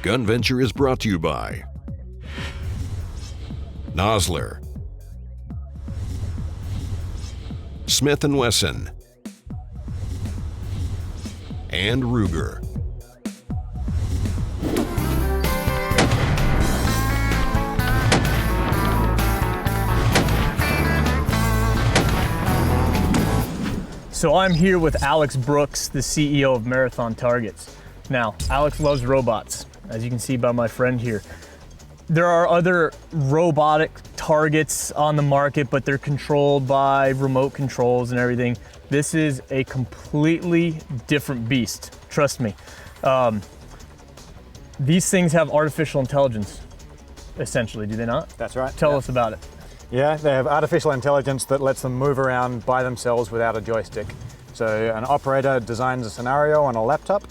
GunVenture is brought to you by Nosler, Smith & Wesson, and Ruger. So I'm here with Alex Brooks, the CEO of Marathon Targets. Now, Alex loves robots, as you can see by my friend here. There are other robotic targets on the market, but they're controlled by remote controls and everything. This is a completely different beast, trust me. These things have artificial intelligence, essentially, do they not? That's right. Tell us about it. Yeah, they have artificial intelligence that lets them move around by themselves without a joystick. So an operator designs a scenario on a laptop,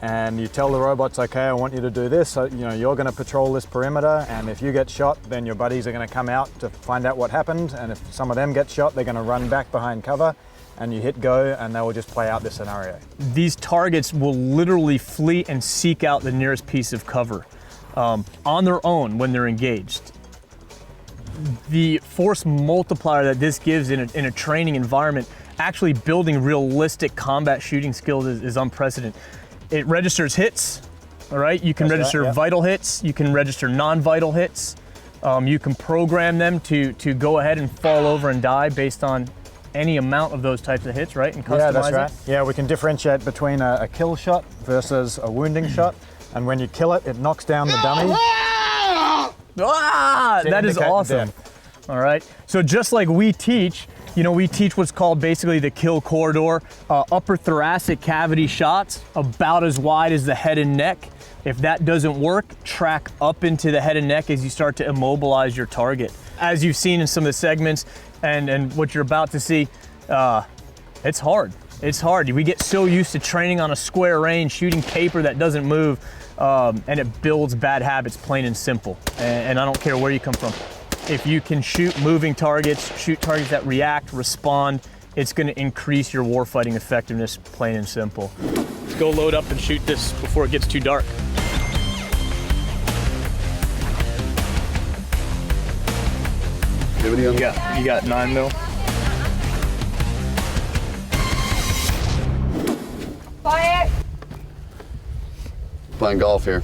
and you tell the robots, okay, I want you to do this. So, you're going to patrol this perimeter, and if you get shot, then your buddies are going to come out to find out what happened. And if some of them get shot, they're going to run back behind cover, and you hit go, and they will just play out this scenario. These targets will literally flee and seek out the nearest piece of cover on their own when they're engaged. The force multiplier that this gives in a training environment, actually building realistic combat shooting skills is unprecedented. It registers hits, all right? You can register vital hits, you can register non-vital hits. You can program them to go ahead and fall over and die based on any amount of those types of hits, right? And customize Yeah, that's right. it. Yeah, we can differentiate between a kill shot versus a wounding shot. And when you kill it, it knocks down the dummy. That is awesome. All right, so just like we teach what's called basically the kill corridor, upper thoracic cavity shots about as wide as the head and neck. If that doesn't work, track up into the head and neck as you start to immobilize your target. As you've seen in some of the segments and what you're about to see, it's hard. It's hard. We get so used to training on a square range, shooting paper that doesn't move, and it builds bad habits, plain and simple. And I don't care where you come from. If you can shoot moving targets, shoot targets that react, respond, it's going to increase your warfighting effectiveness, plain and simple. Let's go load up and shoot this before it gets too dark. You got 9 mil? Quiet. Playing golf here.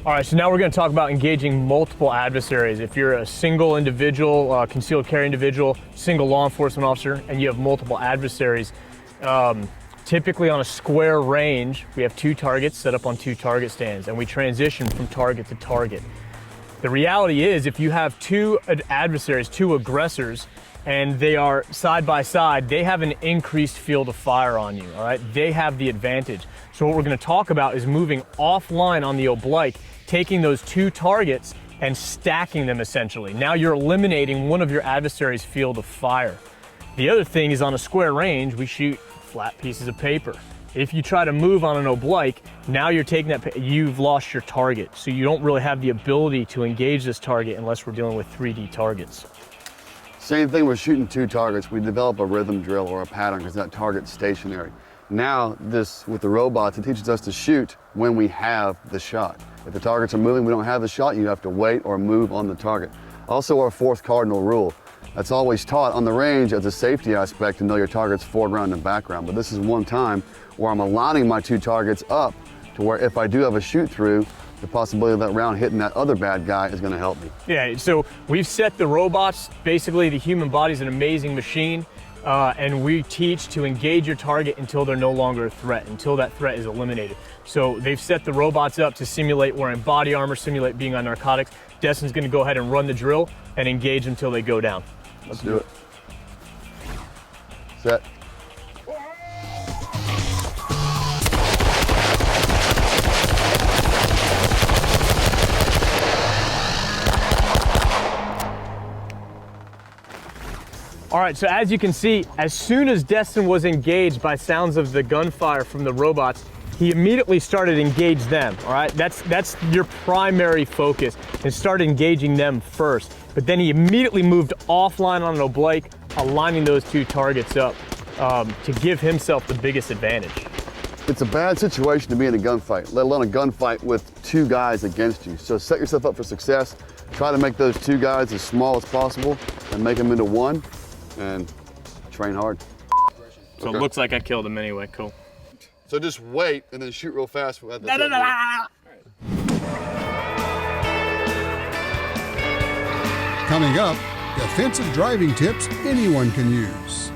All right, so now we're going to talk about engaging multiple adversaries. If you're a single individual, concealed carry individual, single law enforcement officer, and you have multiple adversaries, typically on a square range, we have 2 targets set up on 2 target stands, and we transition from target to target. The reality is, if you have 2 adversaries, 2 aggressors, and they are side by side, they have an increased field of fire on you, all right? They have the advantage. So what we're gonna talk about is moving offline on the oblique, taking those 2 targets and stacking them essentially. Now you're eliminating one of your adversary's field of fire. The other thing is on a square range, we shoot flat pieces of paper. If you try to move on an oblique, now you're taking that, you've lost your target. So you don't really have the ability to engage this target unless we're dealing with 3D targets. Same thing, we're shooting 2 targets. We develop a rhythm drill or a pattern because that target's stationary. Now with the robots, it teaches us to shoot when we have the shot. If the targets are moving, we don't have the shot, you have to wait or move on the target. Also our 4th cardinal rule. That's always taught on the range as a safety aspect to know your target's foreground and background. But this is one time where I'm aligning my 2 targets up to where if I do have a shoot through, the possibility of that round hitting that other bad guy is going to help me. Yeah, so we've set the robots, basically the human body's an amazing machine, and we teach to engage your target until they're no longer a threat, until that threat is eliminated. So they've set the robots up to simulate wearing body armor, simulate being on narcotics. Destin's going to go ahead and run the drill and engage until they go down. Let's do it. Set. All right, so as you can see, as soon as Destin was engaged by sounds of the gunfire from the robots, he immediately started to engage them, all right? That's your primary focus, and start engaging them first. But then he immediately moved offline on an oblique, aligning those 2 targets up to give himself the biggest advantage. It's a bad situation to be in a gunfight, let alone a gunfight with 2 guys against you. So set yourself up for success. Try to make those 2 guys as small as possible and make them into 1, and train hard. So it looks like I killed him anyway, cool. So just wait and then shoot real fast. Coming up, defensive driving tips anyone can use.